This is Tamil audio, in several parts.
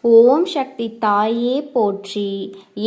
ஓம் சக்தி தாயே போற்றி.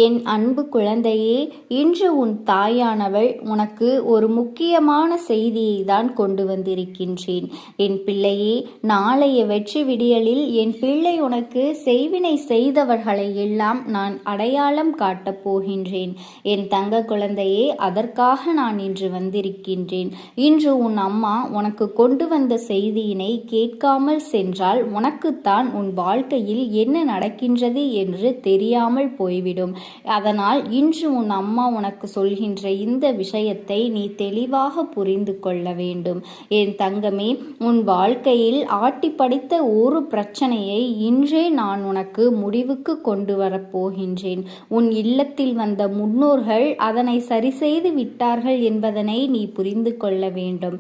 என் அன்பு குழந்தையே, இன்று உன் தாயானவள் உனக்கு ஒரு முக்கியமான செய்தியை தான் கொண்டு வந்திருக்கின்றேன். என் பிள்ளையே, நாளைய வெற்றி விடியலில் என் பிள்ளை உனக்கு செய்வினை செய்தவர்களை எல்லாம் நான் அடையாளம் காட்டப் போகின்றேன். என் தங்க குழந்தையே, அதற்காக நான் இன்று வந்திருக்கின்றேன். இன்று உன் அம்மா உனக்கு கொண்டு வந்த செய்தியினை கேட்காமல் சென்றால் உனக்குத்தான் உன் வாழ்க்கையில் என்ன நடக்கின்றது என்று தெரியாமல் போய்விடும். அதனால் இன்று உன் அம்மா உனக்கு சொல்கின்ற இந்த விஷயத்தை நீ தெளிவாக புரிந்து கொள்ள வேண்டும். என் தங்கமே, உன் வாழ்க்கையில் ஆட்டி படித்த ஒரு பிரச்சனையை இன்றே நான் உனக்கு முடிவுக்கு கொண்டு வரப்போகின்றேன். உன் இல்லத்தில் வந்த முன்னோர்கள் அதனை சரி செய்து விட்டார்கள் என்பதனை நீ புரிந்து கொள்ள வேண்டும்.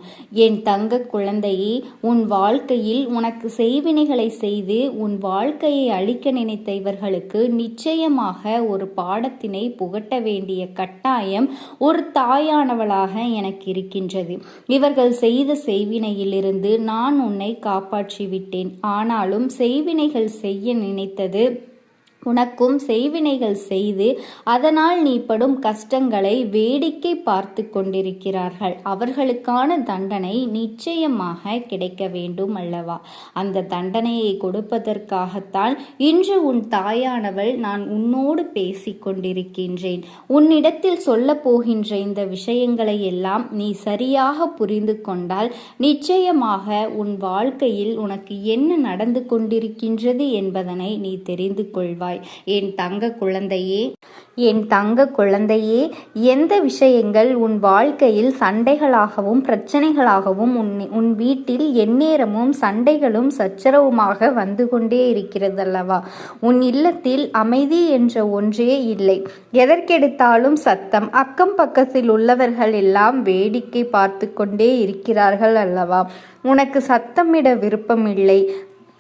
என் தங்க குழந்தையே, உன் வாழ்க்கையில் உனக்கு செய்வினைகளை செய்து உன் வாழ்க்கையை அழிக்க நினைத்த இவர்களுக்கு நிச்சயமாக ஒரு பாடத்தினை புகட்ட வேண்டிய கட்டாயம் ஒரு தாயானவளாக எனக்கு இருக்கின்றது. இவர்கள் செய்த செய்வினையிலிருந்து நான் உன்னை காப்பாற்றி விட்டேன். ஆனாலும் செய்வினைகள் செய்ய நினைத்தது உனக்கும் செய்வினைகள் செய்து அதனால் நீ படும் கஷ்டங்களை வேடிக்கை பார்த்து கொண்டிருக்கிறார்கள். அவர்களுக்கான தண்டனை நிச்சயமாக கிடைக்க வேண்டும் அல்லவா? அந்த தண்டனையை கொடுப்பதற்காகத்தான் இன்று உன் தாயானவள் நான் உன்னோடு பேசிக் கொண்டிருக்கின்றேன். உன்னிடத்தில் சொல்ல போகின்ற இந்த விஷயங்களை எல்லாம் நீ சரியாக புரிந்து கொண்டால் நிச்சயமாக உன் வாழ்க்கையில் உனக்கு என்ன நடந்து கொண்டிருக்கின்றது என்பதனை நீ தெரிந்து கொள்வாய். என் தங்க குழந்தையே, எந்த விஷயங்கள் உன் வாழ்க்கையில் சண்டைகளாகவும் பிரச்சனைகளாகவும் உன் வீட்டில் எந்நேரமும் சண்டைகளும் சச்சரவுமாக வந்து கொண்டே இருக்கிறது அல்லவா? உன் இல்லத்தில் அமைதி என்ற ஒன்றே இல்லை. எதற்கெடுத்தாலும் சத்தம். அக்கம் பக்கத்தில் உள்ளவர்கள் எல்லாம் வேடிக்கை பார்த்து கொண்டே இருக்கிறார்கள் அல்லவா? உனக்கு சத்தமிட விருப்பமில்லை.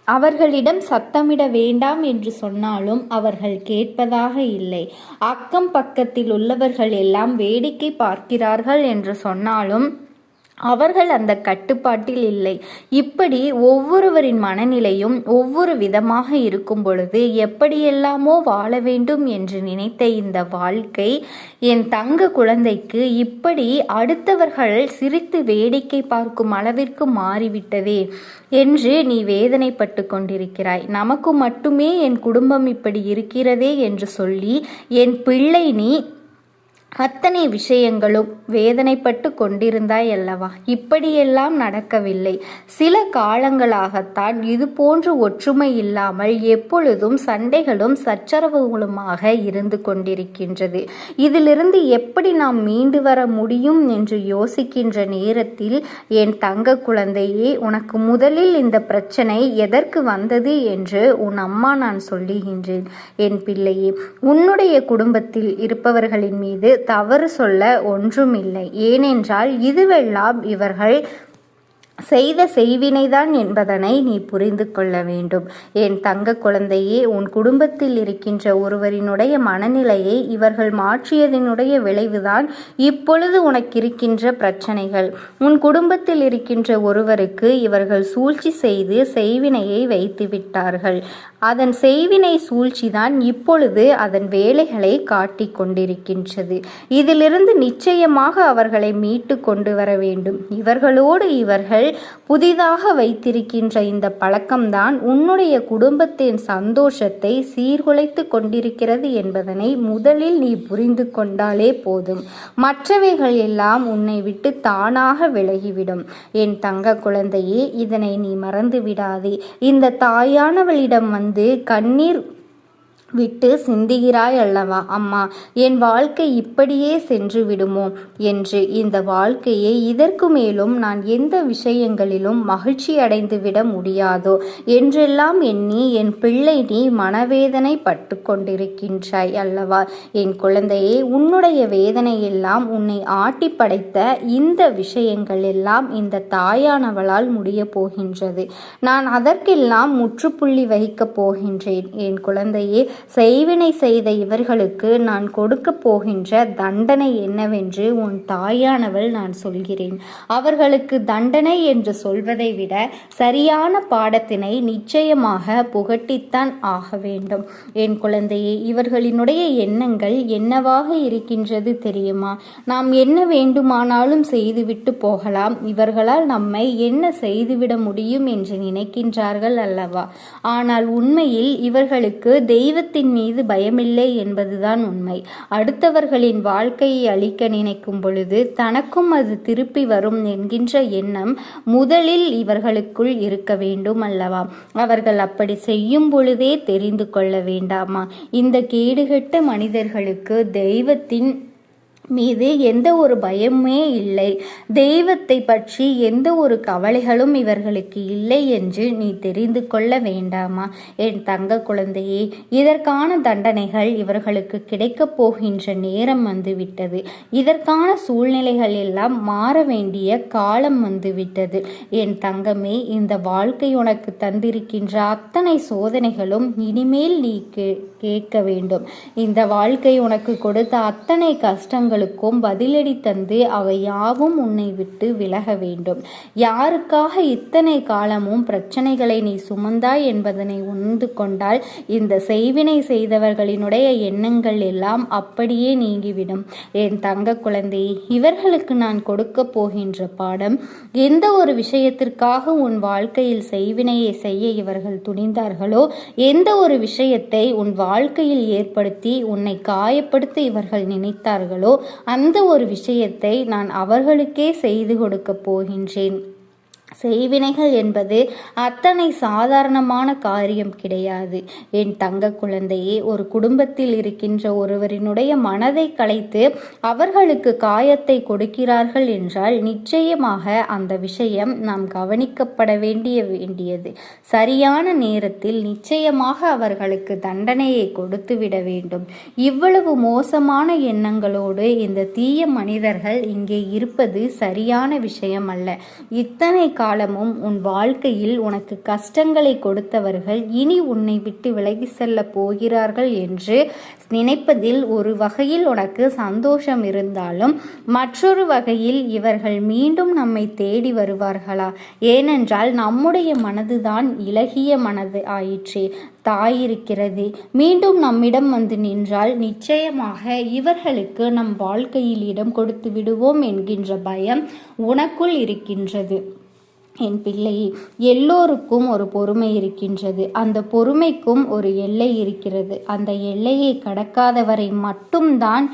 அவர்களிடம் சத்தமிட வேண்டாம் என்று சொன்னாலும் அவர்கள் கேட்பதாக இல்லை. அக்கம் பக்கத்தில் உள்ளவர்கள் எல்லாம் வேடிக்கை பார்க்கிறார்கள் என்று சொன்னாலும் அவர்கள் அந்த கட்டுப்பாட்டில் இல்லை. இப்படி ஒவ்வொருவரின் மனநிலையும் ஒவ்வொரு விதமாக இருக்கும் பொழுது எப்படியெல்லாமோ வாழ வேண்டும் என்று நினைத்த இந்த வாழ்க்கை என் தங்க குழந்தைக்கு இப்படி அடுத்தவர்கள் சிரித்து வேடிக்கை பார்க்கும் அளவிற்கு மாறிவிட்டதே என்று நீ வேதனைப்பட்டு கொண்டிருக்கிறாய். நமக்கு மட்டுமே என் குடும்பம் இப்படி இருக்கிறதே என்று சொல்லி என் பிள்ளை நீ அத்தனை விஷயங்களும் வேதனைப்பட்டு கொண்டிருந்தாய் அல்லவா? இப்படியெல்லாம் நடக்கவில்லை. சில காலங்களாகத்தான் இது போன்று ஒற்றுமை இல்லாமல் எப்பொழுதும் சண்டைகளும் சச்சரவுகளுமாக இருந்து கொண்டிருக்கின்றது. இதிலிருந்து எப்படி நாம் மீண்டு வர முடியும் என்று யோசிக்கின்ற நேரத்தில் என் தங்க குழந்தையே, உனக்கு முதலில் இந்த பிரச்சனை எதற்கு வந்தது என்று உன் அம்மா நான் சொல்லுகின்றேன். என் பிள்ளையே, உன்னுடைய குடும்பத்தில் இருப்பவர்களின் மீது தவறு சொல்ல ஒன்றுமில்லை. ஏனென்றால் இதுவெல்லாம் இவர்கள் செய்த செய்வினைதான் என்பதனை நீ புரிந்து கொள்ள வேண்டும். என் தங்க குழந்தையே, உன் குடும்பத்தில் இருக்கின்ற ஒருவரினுடைய மனநிலையை இவர்கள் மாற்றியதனுடைய விளைவுதான் இப்பொழுது உனக்கு இருக்கின்ற பிரச்சனைகள். உன் குடும்பத்தில் இருக்கின்ற ஒருவருக்கு இவர்கள் சூழ்ச்சி செய்து செய்வினையை வைத்து விட்டார்கள். அதன் செய்வினை சூழ்ச்சிதான் இப்பொழுது அதன் வேலைகளை காட்டி கொண்டிருக்கின்றது. இதிலிருந்து நிச்சயமாக அவர்களை மீட்டு கொண்டு வர வேண்டும். இவர்களோடு இவர்கள் புதிதாக வைத்திருக்கின்ற இந்த பழக்கம்தான் உன்னுடைய குடும்பத்தின் சந்தோஷத்தை சீர்குலைத்து கொண்டிருக்கிறது என்பதனை முதலில் நீ புரிந்து கொண்டாலே போதும். மற்றவைகள் எல்லாம் உன்னை விட்டு தானாக விலகிவிடும். என் தங்க குழந்தையே, இதனை நீ மறந்து விடாதே. இந்த தாயானவளிடம் கண்ணீர் விட்டு சிந்துகிறாய் அல்லவா? அம்மா, என் வாழ்க்கை இப்படியே சென்று விடுமோ என்று. இந்த வாழ்க்கையை இதற்கு மேலும் நான் எந்த விஷயங்களிலும் மகிழ்ச்சி அடைந்து விட முடியாதோ என்றெல்லாம் எண்ணி என் பிள்ளை நீ மனவேதனை பட்டு கொண்டிருக்கின்றாய் அல்லவா? என் குழந்தையே, உன்னுடைய வேதனையெல்லாம் உன்னை ஆட்டி படைத்த இந்த விஷயங்கள் எல்லாம் இந்த தாயானவளால் முடிய போகின்றது. நான் அதற்கெல்லாம் முற்றுப்புள்ளி வைக்கப் போகின்றேன். என் குழந்தையே, செய்வினை செய்த இவர்களுக்கு நான் கொடுக்க போகின்ற தண்டனை என்னவென்று உன் தாயானவள் நான் சொல்கிறேன். அவர்களுக்கு தண்டனை என்று சொல்வதை விட சரியான பாடத்தினை நிச்சயமாக புகட்டித்தான் ஆக வேண்டும். என் குழந்தையே, இவர்களினுடைய எண்ணங்கள் என்னவாக இருக்கின்றது தெரியுமா? நாம் என்ன வேண்டுமானாலும் செய்துவிட்டு போகலாம், இவர்களால் நம்மை என்ன செய்துவிட முடியும் என்று நினைக்கின்றார்கள் அல்லவா? ஆனால் உண்மையில் இவர்களுக்கு தெய்வத்தின் மீது பயமில்லை என்பதுதான் உண்மை. அடுத்தவர்களின் வாழ்க்கையை அழிக்க நினைக்கும் பொழுது தனக்கும் அது திருப்பி வரும் என்கின்ற எண்ணம் முதலில் இவர்களுக்குள் இருக்க வேண்டும் அல்லவா? அவர்கள் அப்படி செய்யும் பொழுதே தெரிந்து கொள்ள வேண்டாமா? இந்த கேடுகெட்ட மனிதர்களுக்கு தெய்வத்தின் மீது எந்த ஒரு பயமே இல்லை, தெய்வத்தை பற்றி எந்த ஒரு கவலைகளும் இவர்களுக்கு இல்லை என்று நீ தெரிந்து கொள்ள வேண்டாமா? என் தங்க குழந்தையே, இதற்கான தண்டனைகள் இவர்களுக்கு கிடைக்கப் போகின்ற நேரம் வந்துவிட்டது. இதற்கான சூழ்நிலைகள் எல்லாம் மாற வேண்டிய காலம் வந்துவிட்டது. என் தங்கமே, இந்த வாழ்க்கை உனக்கு தந்திருக்கின்ற அத்தனை சோதனைகளும் இனிமேல் நீ கேட்க வேண்டும். இந்த வாழ்க்கை உனக்கு கொடுத்த அத்தனை கஷ்டங்களுக்கும் பதிலடி தந்து அவை யாவும் உன்னை விட்டு விலக வேண்டும். யாருக்காக இத்தனை காலமும் பிரச்சனைகளை நீ சுமந்தாய் என்பதனை உணர்ந்து கொண்டால் இந்த செய்வினை செய்தவர்களினுடைய எண்ணங்கள் எல்லாம் அப்படியே நீங்கிவிடும். என் தங்க குழந்தையை, இவர்களுக்கு நான் கொடுக்க போகின்ற பாடம், எந்த ஒரு விஷயத்திற்காக உன் வாழ்க்கையில் செய்வினையை செய்ய இவர்கள் துணிந்தார்களோ, எந்த ஒரு விஷயத்தை உன் வாழ்க்கையில் ஏற்படுத்தி உன்னை காயப்படுத்த இவர்கள் நினைத்தார்களோ, அந்த ஒரு விஷயத்தை நான் அவர்களுக்கே செய்து கொடுக்க போகின்றேன். செய்வினைகள் என்பது அத்தனை சாதாரணமான காரியம் கிடையாது. என் தங்க குழந்தையே, ஒரு குடும்பத்தில் இருக்கின்ற ஒருவரினுடைய மனதை கலைத்து அவர்களுக்கு காயத்தை கொடுக்கிறார்கள் என்றால் நிச்சயமாக அந்த விஷயம் நாம் கவனிக்கப்பட வேண்டியது. சரியான நேரத்தில் நிச்சயமாக அவர்களுக்கு தண்டனையை கொடுத்துவிட வேண்டும். இவ்வளவு மோசமான எண்ணங்களோடு இந்த தீய மனிதர்கள் இங்கே இருப்பது சரியான விஷயம் அல்ல. இத்தனை காலமும் உன் வாழ்க்கையில் உனக்கு கஷ்டங்களை கொடுத்தவர்கள் இனி உன்னை விட்டு விலகி செல்ல போகிறார்கள் என்று நினைப்பதில் ஒரு வகையில் உனக்கு சந்தோஷம் இருந்தாலும் மற்றொரு வகையில் இவர்கள் மீண்டும் நம்மை தேடி வருவார்களா? ஏனென்றால் நம்முடைய மனதுதான் இளகிய மனது ஆயிற்றே. தாயிருக்கிறது, மீண்டும் நம்மிடம் வந்து நின்றால் நிச்சயமாக இவர்களுக்கு நம் வாழ்க்கையில் இடம் கொடுத்து விடுவோம் என்கின்ற பயம் உனக்குள் இருக்கின்றது. என் பிள்ளையே, எல்லோருக்கும் ஒரு பொறுமை இருக்கின்றது. அந்த பொறுமைக்கும் ஒரு எல்லை இருக்கிறது. அந்த எல்லையை கடக்காதவரை மட்டும்தான்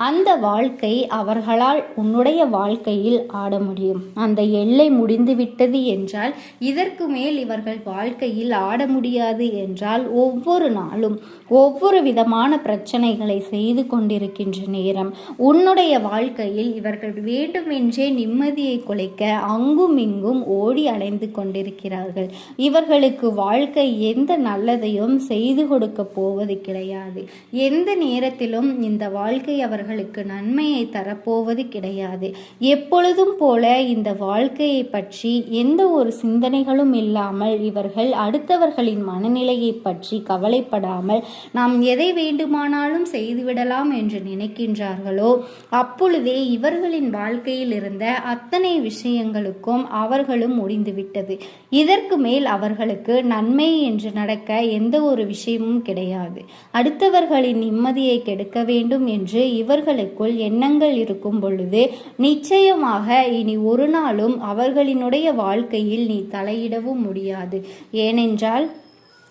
அந்த வாழ்க்கை அவர்களால் உன்னுடைய வாழ்க்கையில் ஆட முடியும். அந்த எல்லை முடிந்துவிட்டது என்றால், இதற்கு மேல் இவர்கள் வாழ்க்கையில் ஆட முடியாது என்றால், ஒவ்வொரு நாளும் ஒவ்வொரு விதமான பிரச்சனைகளை செய்து கொண்டிருக்கின்ற நேரம் உன்னுடைய வாழ்க்கையில் இவர்கள் வேண்டுமென்றே நிம்மதியை குலைக்க அங்கும் இங்கும் ஓடி அலைந்து கொண்டிருக்கிறார்கள். இவர்களுக்கு வாழ்க்கை எந்த நல்லதையும் செய்து கொடுக்க போவது கிடையாது. எந்த நேரத்திலும் இந்த வாழ்க்கை அவர்களுக்கு நன்மையை தரப்போவது கிடையாது. எப்பொழுதும் போல இந்த வாழ்க்கையை பற்றி எந்த ஒரு சிந்தனைகளும் இல்லாமல் இவர்கள் அடுத்தவர்களின் மனநிலையை பற்றி கவலைப்படாமல் நாம் எதை வேண்டுமானாலும் செய்துவிடலாம் என்று நினைக்கின்றார்களோ, அப்பொழுதே இவர்களின் வாழ்க்கையில் இருந்த அத்தனை விஷயங்களுக்கும் அவர்களும் முடிந்துவிட்டது. இதற்கு மேல் அவர்களுக்கு நன்மை என்று நடக்க எந்த ஒரு விஷயமும் கிடையாது. அடுத்தவர்களின் நிம்மதியை கெடுக்க வேண்டும் என்று இவர்களுக்குள் எண்ணங்கள் இருக்கும் பொழுது நிச்சயமாக இனி ஒரு நாளும் அவர்களினுடைய வாழ்க்கையில் நீ தலையிடவும் முடியாது. ஏனென்றால்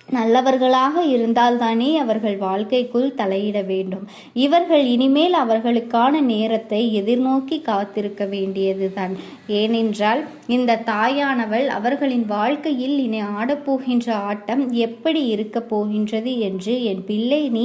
நல்லவர்களாக இருந்தால்தானே அவர்கள் வாழ்க்கைக்குள் தலையிட வேண்டும். இவர்கள் இனிமேல் அவர்களுக்கான நேரத்தை எதிர்நோக்கி காத்திருக்க வேண்டியதுதான். ஏனென்றால் இந்த தாயானவள் அவர்களின் வாழ்க்கையில் இனி ஆடப்போகின்ற ஆட்டம் எப்படி இருக்க போகின்றது என்று என் பிள்ளை நீ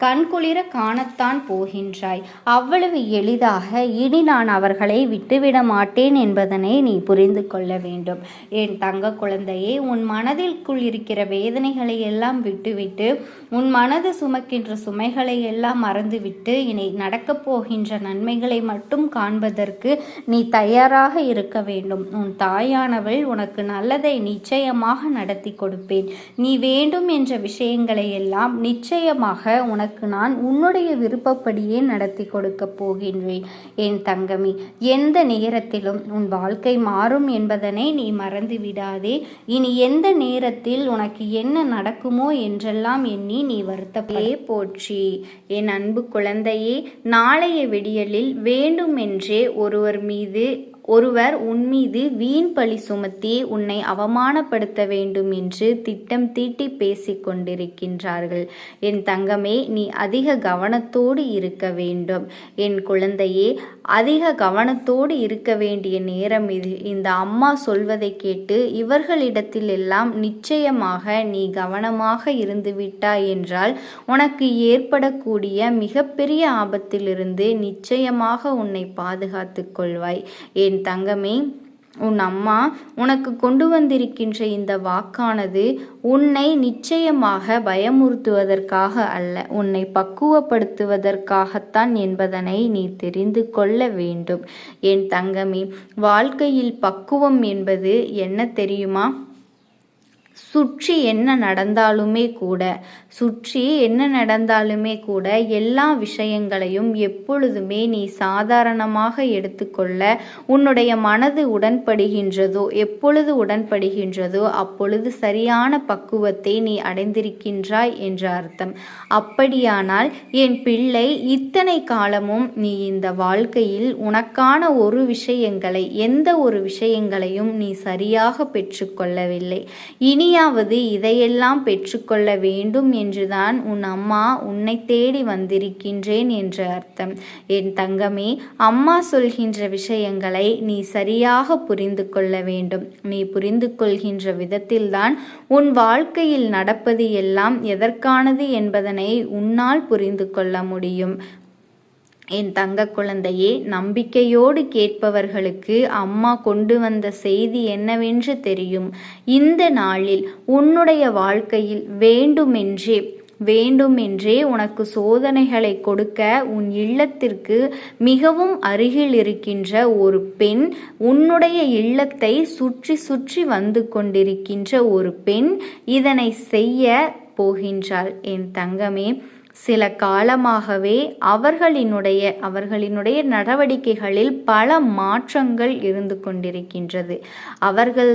கண்குளிர காணத்தான் போகின்றாய். அவ்வளவு எளிதாக இனி நான் அவர்களை விட்டுவிட மாட்டேன் என்பதனை நீ புரிந்து கொள்ள வேண்டும். என் தங்க குழந்தையே, உன் மனதிற்குள் இருக்கிற வேதனைகள் பிரச்சனைகளை எல்லாம் விட்டுவிட்டு உன் மனது சுமக்கின்ற சுமைகளை எல்லாம் மறந்துவிட்டு இனி நடக்கப் போகின்ற நன்மைகளை மட்டும் காண்பதற்கு நீ தயாராக இருக்க வேண்டும். உன் தாயானவள் உனக்கு நல்லதை நிச்சயமாக நடத்தி கொடுப்பேன். நீ வேண்டும் என்ற விஷயங்களை எல்லாம் நிச்சயமாக உனக்கு நான் உன்னுடைய விருப்பப்படியே நடத்தி கொடுக்க போகின்றேன். என் தங்கமே, எந்த நேரத்திலும் உன் வாழ்க்கை மாறும் என்பதனை நீ மறந்து விடாதே. இனி எந்த நேரத்தில் உனக்கு என்ன நடக்குமோ என்றெல்லாம் எண்ணி நீ வருத்தப்பே போற்றி. என் அன்பு குழந்தையே, நாளைய விடியலில் வேண்டுமென்றே ஒருவர் உன்மீது வீண் பழி சுமத்தி உன்னை அவமானப்படுத்த வேண்டும் என்று திட்டம் தீட்டி பேசிக் கொண்டிருக்கின்றார்கள். என் தங்கமே, நீ அதிக கவனத்தோடு இருக்க வேண்டும். என் குழந்தையே, அதிக கவனத்தோடு இருக்க வேண்டிய நேரம் இது. இந்த அம்மா சொல்வதை கேட்டு இவர்களிடத்தில் எல்லாம் நிச்சயமாக நீ கவனமாக இருந்து விட்டாய் என்றால் உனக்கு ஏற்படக்கூடிய மிகப்பெரிய ஆபத்திலிருந்து நிச்சயமாக உன்னை பாதுகாத்து கொள்வாய். என் தங்கமே, உன் அம்மா உனக்கு கொண்டு வந்திருக்கின்ற இந்த வாக்கானது உன்னை நிச்சயமாக பயமுறுத்துவதற்காக அல்ல, உன்னை பக்குவப்படுத்துவதற்காகத்தான் என்பதனை நீ தெரிந்து கொள்ள வேண்டும். என் தங்கமே, வாழ்க்கையில் பக்குவம் என்பது என்ன தெரியுமா? சுற்றி என்ன நடந்தாலுமே கூட எல்லா விஷயங்களையும் எப்பொழுதுமே நீ சாதாரணமாக எடுத்துக்கொள்ள உன்னுடைய மனது எப்பொழுது உடன்படுகின்றதோ அப்பொழுது சரியான பக்குவத்தை நீ அடைந்திருக்கின்றாய் என்ற அர்த்தம். அப்படியானால் என் பிள்ளை, இத்தனை காலமும் நீ இந்த வாழ்க்கையில் உனக்கான எந்த ஒரு விஷயங்களையும் நீ சரியாக பெற்றுக்கொள்ளவில்லை. இனியாவது இதையெல்லாம் பெற்றுக்கொள்ள வேண்டும் என்றுதான் உன் அம்மா உன்னை தேடி வந்திருக்கின்றேன் என்று அர்த்தம். என் தங்கமே, அம்மா சொல்கின்ற விஷயங்களை நீ சரியாக புரிந்து கொள்ள வேண்டும். நீ புரிந்து கொள்கின்ற விதத்தில்தான் உன் வாழ்க்கையில் நடப்பது எல்லாம் எதற்கானது என்பதனை உன்னால் புரிந்து கொள்ள முடியும். என் தங்க குழந்தையே, நம்பிக்கையோடு கேட்பவர்களுக்கு அம்மா கொண்டு வந்த செய்தி என்னவென்று தெரியும். இந்த நாளில் உன்னுடைய வாழ்க்கையில் வேண்டுமென்றே உனக்கு சோதனைகளை கொடுக்க உன் இல்லத்திற்கு மிகவும் அருகில் இருக்கின்ற ஒரு பெண், உன்னுடைய இல்லத்தை சுற்றி சுற்றி வந்து கொண்டிருக்கின்ற ஒரு பெண் இதனை செய்ய போகின்றாள். என் தங்கமே, சில காலமாகவே அவர்களினுடைய நடவடிக்கைகளில் பல மாற்றங்கள் இருந்து கொண்டிருக்கின்றது. அவர்கள்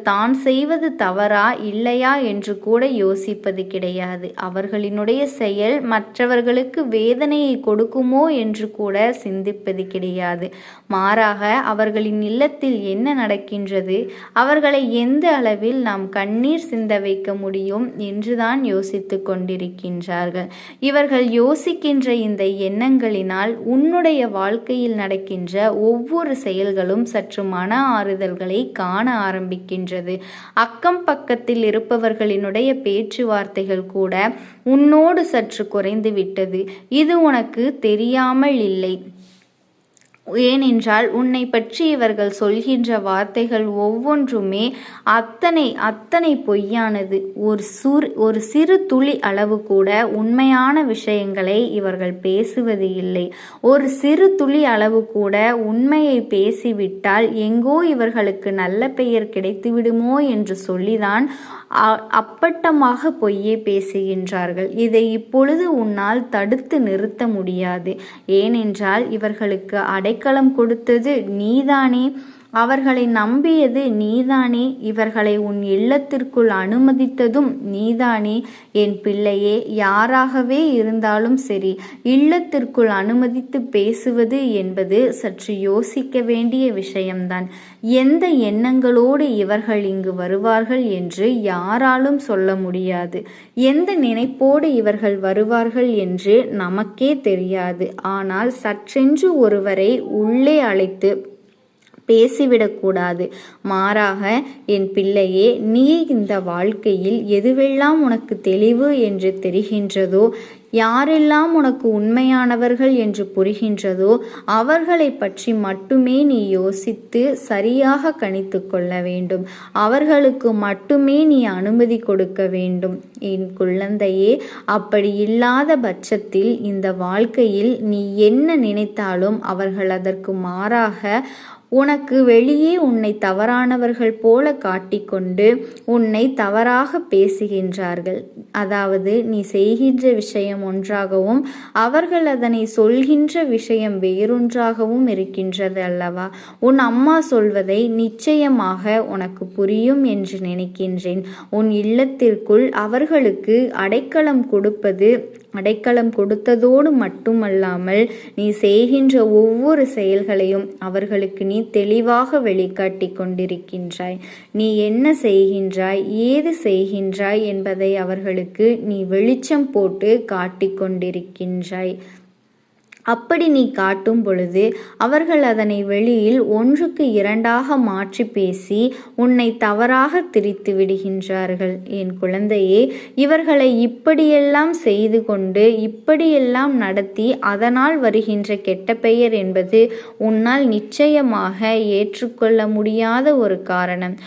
தான் செய்வது தவறா இல்லையா என்று கூட யோசிப்பது கிடையாது. அவர்களினுடைய செயல் மற்றவர்களுக்கு வேதனையை கொடுக்குமோ என்று கூட சிந்திப்பது கிடையாது. மாறாக அவர்களின் இல்லத்தில் என்ன நடக்கின்றது, அவர்களை எந்த அளவில் நாம் கண்ணீர் சிந்த வைக்க முடியும் என்றுதான் யோசித்து கொண்டிருக்கின்றார்கள். இவர்கள் யோசிக்கின்ற இந்த எண்ணங்களினால் உன்னுடைய வாழ்க்கையில் நடக்கின்ற ஒவ்வொரு செயல்களும் சற்று மன ஆறுதல்களை காண ஆரம்பிக்கின்றது. அக்கம் பக்கத்தில் இருப்பவர்களினுடைய பேச்சுவார்த்தைகள் கூட உன்னோடு சற்று குறைந்து விட்டது. இது உனக்கு தெரியாமல் இல்லை. ஏனென்றால் உன்னை பற்றி இவர்கள் சொல்கின்ற வார்த்தைகள் ஒவ்வொன்றுமே அத்தனை பொய்யானது. ஒரு சிறு துளி அளவு கூட உண்மையான விஷயங்களை இவர்கள் பேசுவது இல்லை. ஒரு சிறு துளி அளவு கூட உண்மையை பேசிவிட்டால் எங்கோ இவர்களுக்கு நல்ல பெயர் கிடைத்துவிடுமோ என்று சொல்லிதான் அப்பட்டமாக பொய்யே பேசுகின்றார்கள். இதை இப்பொழுது உன்னால் தடுத்து நிறுத்த முடியாது. ஏனென்றால் இவர்களுக்கு அடைக்கலம் கொடுத்தது நீதானே, அவர்களை நம்பியது நீதானே, இவர்களை உன் இல்லத்திற்குள் அனுமதித்ததும் நீதானே. என் பிள்ளையே, யாராகவே இருந்தாலும் சரி, இல்லத்திற்குள் அனுமதித்து பேசுவது என்பது சற்று யோசிக்க வேண்டிய விஷயம்தான். எந்த எண்ணங்களோடு இவர்கள் இங்கு வருவார்கள் என்று யாராலும் சொல்ல முடியாது. எந்த நினைப்போடு இவர்கள் வருவார்கள் என்று நமக்கே தெரியாது. ஆனால் சற்றென்று ஒருவரை உள்ளே அழைத்து பேசிவிடக்கூடாது. மாறாக என் பிள்ளையே, நீ இந்த வாழ்க்கையில் எதுவெல்லாம் உனக்கு தெளிவு என்று தெரிகின்றதோ, யாரெல்லாம் உனக்கு உண்மையானவர்கள் என்று புரிகின்றதோ அவர்களை பற்றி மட்டுமே நீ யோசித்து சரியாக கணித்து கொள்ள வேண்டும். அவர்களுக்கு மட்டுமே நீ அனுமதி கொடுக்க வேண்டும். என் குழந்தையே, அப்படி இல்லாத பட்சத்தில் இந்த வாழ்க்கையில் நீ என்ன நினைத்தாலும் அவர்கள் அதற்கு மாறாக உனக்கு வெளியே உன்னை தவறானவர்கள் போல காட்டிக்கொண்டு உன்னை தவறாக பேசுகின்றார்கள். அதாவது நீ செய்கின்ற விஷயம் ஒன்றாகவும் அவர்கள் அதனை சொல்கின்ற விஷயம் வேறொன்றாகவும் இருக்கின்றது அல்லவா? உன் அம்மா சொல்வதை நிச்சயமாக உனக்கு புரியும் என்று நினைக்கின்றேன். உன் இல்லத்திற்குள் அவர்களுக்கு அடைக்கலம் கொடுத்ததோடு மட்டுமல்லாமல் நீ செய்கின்ற ஒவ்வொரு செயல்களையும் அவர்களுக்கு நீ தெளிவாக வெளிக்காட்டி கொண்டிருக்கின்றாய். நீ என்ன செய்கின்றாய், ஏது செய்கின்றாய் என்பதை அவர்களுக்கு நீ வெளிச்சம் போட்டு காட்டிக் கொண்டிருக்கின்றாய். அப்படி நீ காட்டும் பொழுது அவர்கள் அதனை வெளியில் 1க்கு 2ஆக மாற்றி பேசி உன்னை தவறாக திரித்து விடுகின்றார்கள். என் குழந்தையே, இவர்களை இப்படியெல்லாம் செய்து கொண்டு இப்படியெல்லாம் நடத்தி அதனால் வருகின்ற கெட்ட பெயர் என்பது உன்னால் நிச்சயமாக ஏற்றுக்கொள்ள முடியாத ஒரு காரணம்.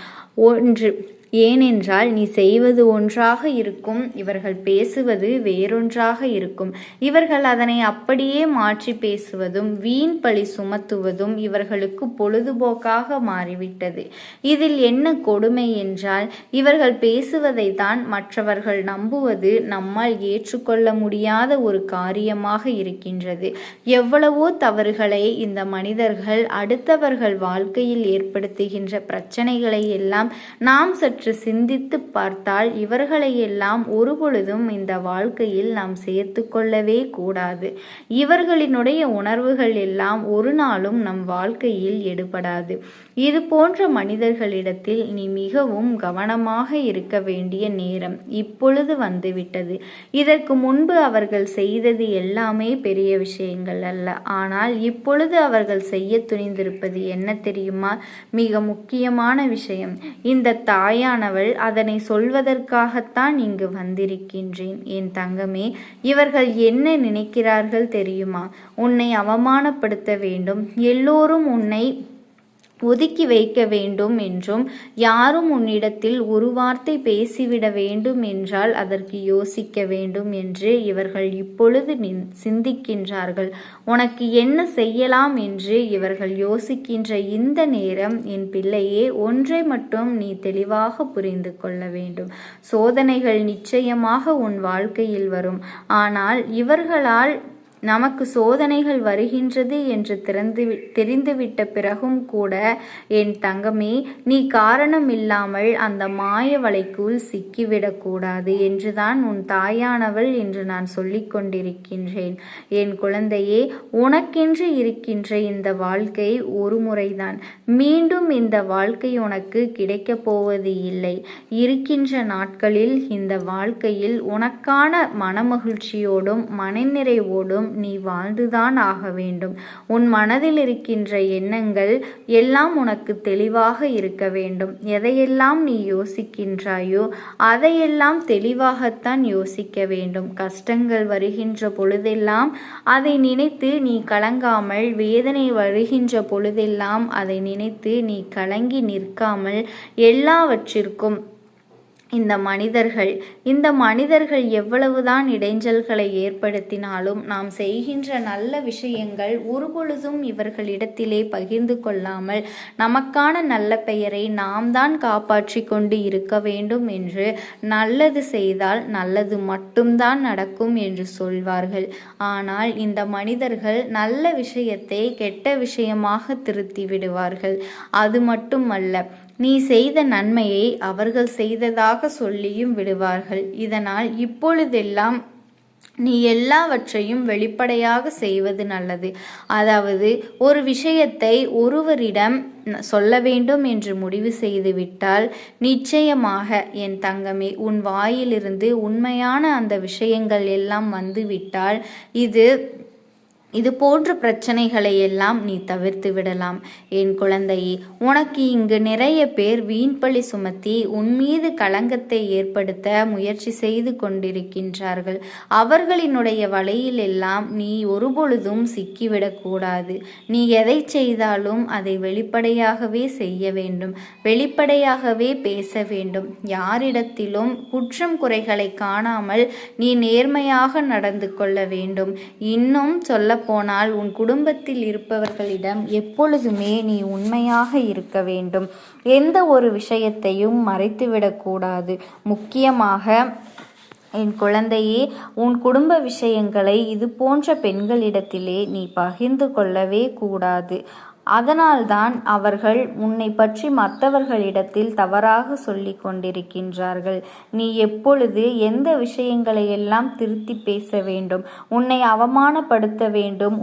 ஏனென்றால் நீ செய்வது ஒன்றாக இருக்கும், இவர்கள் பேசுவது வேறொன்றாக இருக்கும். இவர்கள் அதனை அப்படியே மாற்றி பேசுவதும் வீண் பழி சுமத்துவதும் இவர்களுக்கு பொழுதுபோக்காக மாறிவிட்டது. இதில் என்ன கொடுமை என்றால், இவர்கள் பேசுவதை தான் மற்றவர்கள் நம்புவது நம்மால் ஏற்றுக்கொள்ள முடியாத ஒரு காரியமாக இருக்கின்றது. எவ்வளவோ தவறுகளை இந்த மனிதர்கள் அடுத்தவர்கள் வாழ்க்கையில் ஏற்படுத்துகின்ற பிரச்சனைகளை எல்லாம் நாம் சற்று சிந்தித்து பார்த்தால் இவர்களையெல்லாம் ஒருபொழுதும் இந்த வாழ்க்கையில் நாம் சேர்த்து கொள்ளவே கூடாது. இவர்களினுடைய உணர்வுகள் எல்லாம் ஒரு நாளும் நம் வாழ்க்கையில் எடுபடாது. இது போன்ற மனிதர்களிடத்தில் நீ மிகவும் கவனமாக இருக்க வேண்டிய நேரம் இப்பொழுது வந்துவிட்டது. இதற்கு முன்பு அவர்கள் செய்தது எல்லாமே பெரிய விஷயங்கள் அல்ல. ஆனால் இப்பொழுது அவர்கள் செய்ய துணிந்திருப்பது என்ன தெரியுமா? மிக முக்கியமான விஷயம். இந்த தாயானவள் அதனை சொல்வதற்காகத்தான் இங்கு வந்திருக்கின்றேன். என் தங்கமே, இவர்கள் என்ன நினைக்கிறார்கள் தெரியுமா? உன்னை அவமானப்படுத்த வேண்டும், எல்லோரும் உன்னை ஒதுக்கி வைக்க வேண்டும் என்றும், யாரும் உன்னிடத்தில் ஒரு வார்த்தை பேசிவிட வேண்டும் என்றால் அதற்கு யோசிக்க வேண்டும் என்று இவர்கள் இப்பொழுது சிந்திக்கின்றார்கள். உனக்கு என்ன செய்யலாம் என்று இவர்கள் யோசிக்கின்ற இந்த நேரம் என் பிள்ளையே, ஒன்றை மட்டும் நீ தெளிவாக புரிந்து கொள்ள வேண்டும். சோதனைகள் நிச்சயமாக உன் வாழ்க்கையில் வரும். ஆனால் இவர்களால் நமக்கு சோதனைகள் வருகின்றது என்று தெரிந்துவிட்ட பிறகும் கூட என் தங்கமே, நீ காரணம் இல்லாமல் அந்த மாய வலைக்குள் சிக்கிவிடக்கூடாது என்றுதான் உன் தாயானவள் என்று நான் சொல்லிக் கொண்டிருக்கின்றேன். என் குழந்தையே, உனக்கென்று இருக்கின்ற இந்த வாழ்க்கை ஒரு முறைதான். மீண்டும் இந்த வாழ்க்கை உனக்கு கிடைக்கப் போவது இல்லை. இருக்கின்ற நாட்களில் இந்த வாழ்க்கையில் உனக்கான மனமகிழ்ச்சியோடும் மனநிறைவோடும் நீ வாழ்ந்துதான் ஆக வேண்டும். உன் மனதில் இருக்கின்ற எண்ணங்கள் எல்லாம் உனக்கு தெளிவாக இருக்க வேண்டும். எதையெல்லாம் நீ யோசிக்கின்றாயோ அதையெல்லாம் தெளிவாகத்தான் யோசிக்க வேண்டும். கஷ்டங்கள் வருகின்ற பொழுதெல்லாம் அதை நினைத்து நீ கலங்காமல், வேதனை வருகின்ற பொழுதெல்லாம் அதை நினைத்து நீ கலங்கி நிற்காமல், எல்லாவற்றிற்கும் இந்த மனிதர்கள் எவ்வளவுதான் இடைஞ்சல்களை ஏற்படுத்தினாலும் நாம் செய்கின்ற நல்ல விஷயங்கள் ஒருபொழுதும் இவர்களிடத்திலே பகிர்ந்து கொள்ளாமல் நமக்கான நல்ல பெயரை நாம் தான் காப்பாற்றி கொண்டு இருக்க வேண்டும் என்று, நல்லது செய்தால் நல்லது மட்டும்தான் நடக்கும் என்று சொல்வார்கள். ஆனால் இந்த மனிதர்கள் நல்ல விஷயத்தை கெட்ட விஷயமாக திருத்தி விடுவார்கள். அது மட்டுமல்ல, நீ செய்த நன்மையை அவர்கள் செய்ததாக சொல்லியும் விடுவார்கள். இதனால் இப்பொழுதெல்லாம் நீ எல்லாவற்றையும் வெளிப்படையாக செய்வது நல்லது. அதாவது ஒரு விஷயத்தை ஒருவரிடம் சொல்ல வேண்டும் என்று முடிவு செய்துவிட்டால் நிச்சயமாக என் தங்கமே, உன் வாயிலிருந்து உண்மையான அந்த விஷயங்கள் எல்லாம் வந்துவிட்டால் இது இது போன்ற பிரச்சனைகளை எல்லாம் நீ தவிர்த்து விடலாம். என் குழந்தையே, உனக்கு இங்கு நிறைய பேர் வீண்பழி சுமத்தி உன் மீது களங்கத்தை ஏற்படுத்த முயற்சி செய்து கொண்டிருக்கின்றார்கள். அவர்களினுடைய வலையில் எல்லாம் நீ ஒருபொழுதும் சிக்கிவிடக்கூடாது. நீ எதை செய்தாலும் அதை வெளிப்படையாகவே செய்ய வேண்டும், வெளிப்படையாகவே பேச வேண்டும். யாரிடத்திலும் குற்றம் குறைகளை காணாமல் நீ நேர்மையாக நடந்து கொள்ள வேண்டும். இன்னும் சொல்ல போனால் உன் குடும்பத்தில் இருப்பவர்களிடம் எப்பொழுதுமே நீ உண்மையாக இருக்க வேண்டும். எந்த ஒரு விஷயத்தையும் மறைத்துவிடக்கூடாது. முக்கியமாக என் குழந்தையே, உன் குடும்ப விஷயங்களை இது போன்ற பெண்களிடத்திலே நீ பகிர்ந்து கொள்ளவே கூடாது. அதனால்தான் அவர்கள் உன்னை பற்றி மற்றவர்களிடத்தில் தவறாக சொல்லி கொண்டிருக்கின்றார்கள். நீ எப்பொழுது எந்த விஷயங்களை எல்லாம் திருத்தி பேச வேண்டும், உன்னை அவமானப்படுத்த வேண்டும்,